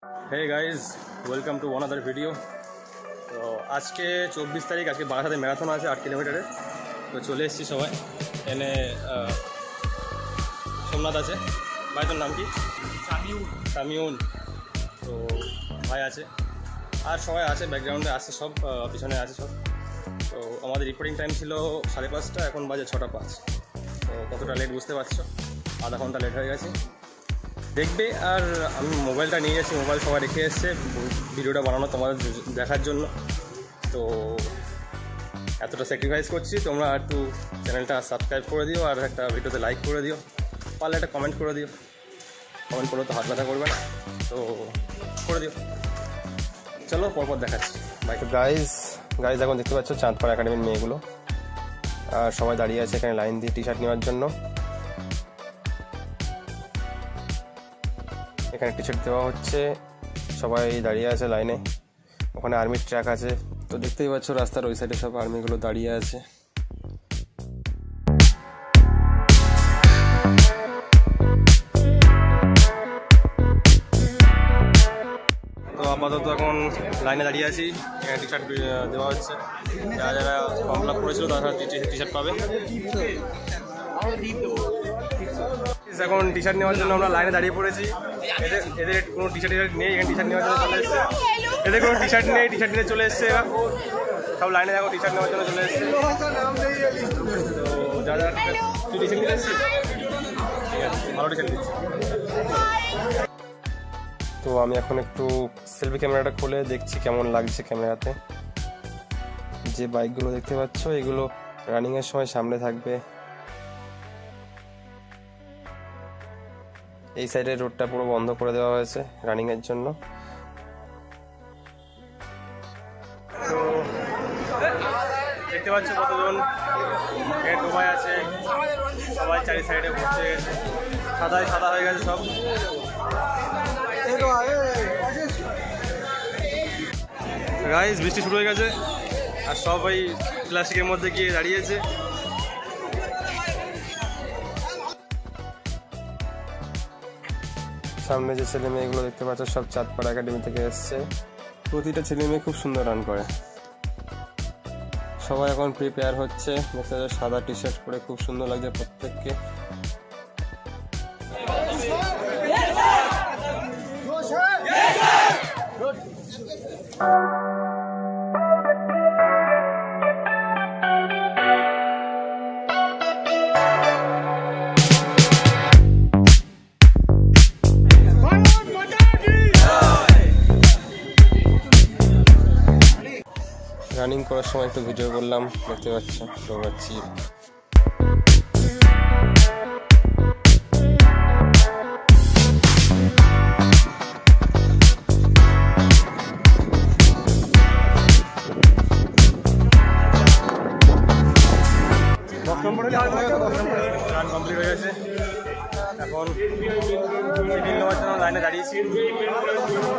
Hey guys welcome to one other video. तो आज के 24 तारीख आज के बारासाते मैराथन आज 8 किलोमीटर तो चले एसेছি সবাই এনে সোমনাথ আছে ভাই তোর নাম কি সামিউন তো ভাই আছে আর সবাই আছে ব্যাকগ্রাউন্ডে আছে সব পিছনে আছে সব। তো আমাদের রিপোর্টিং টাইম ছিল 5:30 এখন বাজে 6:05 তো কতটা লেট বুঝতে পারছো আধা ঘন্টা লেট হয়ে গেছে দেখবে। আর আমি মোবাইলটা নিয়ে যাচ্ছি মোবাইল সবাই রেখে এসছে ভিডিওটা বানানো তোমাদের দেখার জন্য। তো এতটা স্যাক্রিফাইস করছি তোমরা একটু চ্যানেলটা সাবস্ক্রাইব করে দিও আর একটা ভিডিওতে লাইক করে দিও পারলে একটা কমেন্ট করে দিও। কমেন্ট করলে তো হাত ব্যথা করবে না তো করে দিও। চলো পরপর দেখাচ্ছি বাইক। গাইজ এখন দেখতে পাচ্ছ চাঁদপাড়া একাডেমির মেয়েগুলো আর সবাই দাঁড়িয়ে আছে এখানে লাইন দিয়ে টি শার্ট নেওয়ার জন্য। এখানে টি শার্ট দেওয়া হচ্ছে সবাই দাঁড়িয়ে আছে লাইনে। ওখানে আর্মির ট্র্যাক আছে তো দেখতেই পাচ্ছ রাস্তার ওই সাইডে সব আর্মিগুলো দাঁড়িয়ে আছে। তো আপাতত এখন লাইনে দাঁড়িয়ে আছি এখানে টি শার্ট দেওয়া হচ্ছে যারা যারা ফর্ম ফিল আপ করেছিল তারা টি শার্ট পাবে। এখন টি শার্ট নেওয়ার জন্য আমরা লাইনে দাঁড়িয়ে পড়েছি। এদের কোনো টি শার্ট নেই এখানে টি শার্ট নেওয়ার জন্য চলে এসছে। এদের কোনো টি শার্ট নেই টি শার্ট নিয়ে চলে এসছে এরা সব লাইনে দেখো টি শার্ট নেওয়ার জন্য চলে এসছে। তো যারা তুই টি শার্ট নিয়ে এসছিস ঠিক আছে ভালো টি শার্ট দিচ্ছি। তো আমি এখন একটু সেলফি ক্যামেরাটা খুলে দেখছি কেমন লাগছে ক্যামেরাতে। যে বাইকগুলো দেখতে পাচ্ছ এগুলো রানিংয়ের সময় সামনে থাকবে। এই সাইডের রোডটা পুরো বন্ধ করে দেওয়া হয়েছে রানিংয়ের জন্য। তো দেখতে পাচ্ছ কতজন ডুবাই আছে সবাই চারি সাইডে বসে গেছে সাদা হয়ে গেছে সব। গাইস বৃষ্টি শুরু হয়ে গেছে আর সবাই প্লাস্টিকের মধ্যে গিয়ে দাঁড়িয়েছে। সামনে যে ছেলে মেয়েগুলো দেখতে পাচ্ছ সব চাঁদপাড়া একাডেমি থেকে এসছে। প্রতিটা ছেলে মেয়ে খুব সুন্দর রান করে। সবাই এখন প্রিপেয়ার হচ্ছে দেখতে পাচ্ছ সাদা টি শার্ট পরে খুব সুন্দর লাগছে প্রত্যেককে। রানিং করার সময় একটু ভিডিও করলাম দেখতে পাচ্ছ দৌড়াচ্ছি। রান কমপ্লিট হয়ে গেছে এখন টিফিন নেওয়ার জন্য লাইনে দাঁড়িয়েছি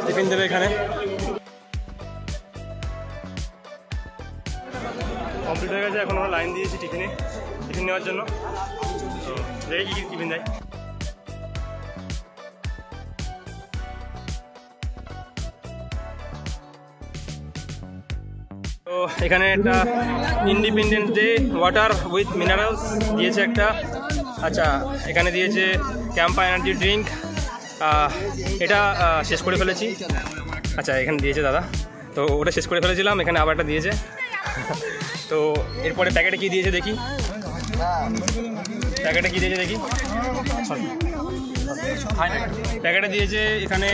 টিফিন দেবে এখানে। কমপ্লিট হয়ে গেছে এখন আমরা লাইন দিয়েছি টিফিন নেওয়ার জন্য। তো দেখি কি টিফিন দেয়। তো এখানে একটা independence day water with minerals দিয়েছে একটা। আচ্ছা এখানে দিয়েছে ক্যাম্পা এনার্জি ড্রিঙ্ক এটা শেষ করে ফেলেছি। আচ্ছা এখানে দিয়েছে দাদা তো ওটা শেষ করে ফেলেছিলাম এখানে আবার একটা দিয়েছে। তো এরপরে প্যাকেটে কি দিয়েছে দেখি প্যাকেটে দিয়েছে এখানে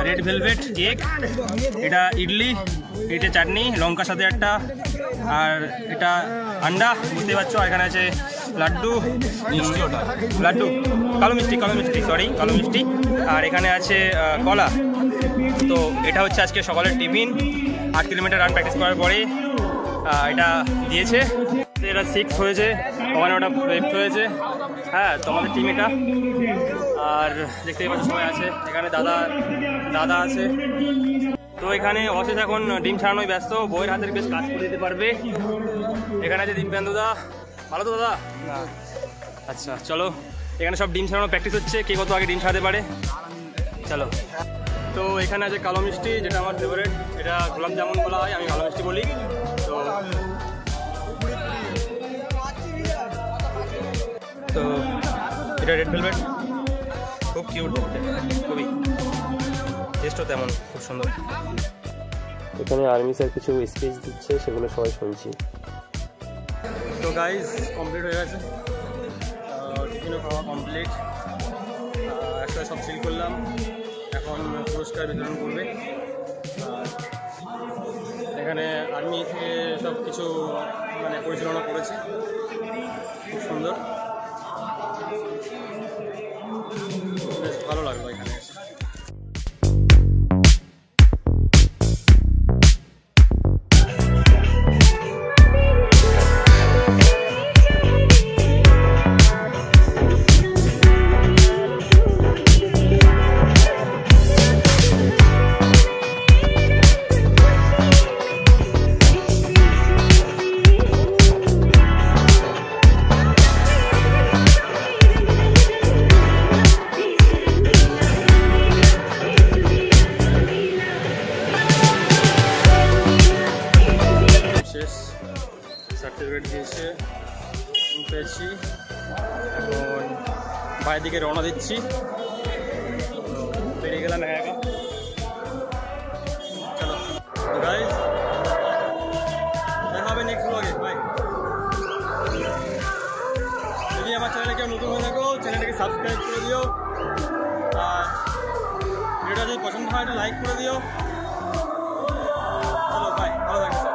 রেড ভেলভেট কেক এটা ইডলি এটা চাটনি লঙ্কার সাথে একটা আর এটা আন্ডা বুঝতে পারছো। আর এখানে আছে লাড্ডু কালো মিষ্টি কালো মিষ্টি আর এখানে আছে কলা। তো এটা হচ্ছে আজকে সকালের টিফিন 8 কিলোমিটার রান প্র্যাকটিস করার পরে এটা দিয়েছে। এটা 6 হয়েছে ওখানে ওটা 5 হয়েছে। হ্যাঁ তোমাদের টিম এটা। আর দেখতেই পাচ্ছ সবাই আছে এখানে দাদা আছে। তো এখানে অশেষ এখন ডিম ছাড়ানোয় ব্যস্ত বইয়ের হাতের বেশ কাজ করে দিতে পারবে। এখানে আছে দিব্যান্দুদা ভালো তো দাদা আচ্ছা চলো এখানে সব ডিম ছাড়ানো প্র্যাকটিস হচ্ছে কে কত আগে ডিম ছাড়াতে পারে। চলো। তো এখানে আছে কালো মিষ্টি, যেটা আমার ফেভারিট। এটা গোলাপ জামুন বলা হয়, আমি কালো মিষ্টি বলি। তো এটা রেড ভেলভেট, খুব কিউট দেখতে, খুবই টেস্টও তেমন খুব সুন্দর। এখানে আর্মি স্যার কিছু স্পিচ দিচ্ছে, সেগুলো সবাই শুনছি। তো গাইজ কমপ্লিট হয়ে গেছে, টিফিনও খাওয়া কমপ্লিট, একসাথে সব সিল করলাম। এখন পুরস্কার বিতরণ করবে। এখানে আর্মি থেকে সব কিছু মানে পরিচালনা করেছে, খুব সুন্দর, বেশ ভালো লাগলো এখানে এসে। সার্টিফিকেট দিয়েছে, পেয়েছি। এখন বাইরের দিকে রওনা দিচ্ছি, বেরিয়ে গেলাম একা। চলো গাইস, দেখা হবে নেক্সট ব্লগে। বাই। যদি আমার চ্যানেলে কেউ নতুন হয়ে থাকো, চ্যানেলটাকে সাবস্ক্রাইব করে দিও, আর ভিডিওটা যদি পছন্দ হয় একটা লাইক করে দিও। চলো বাই, ভালো থাকবে।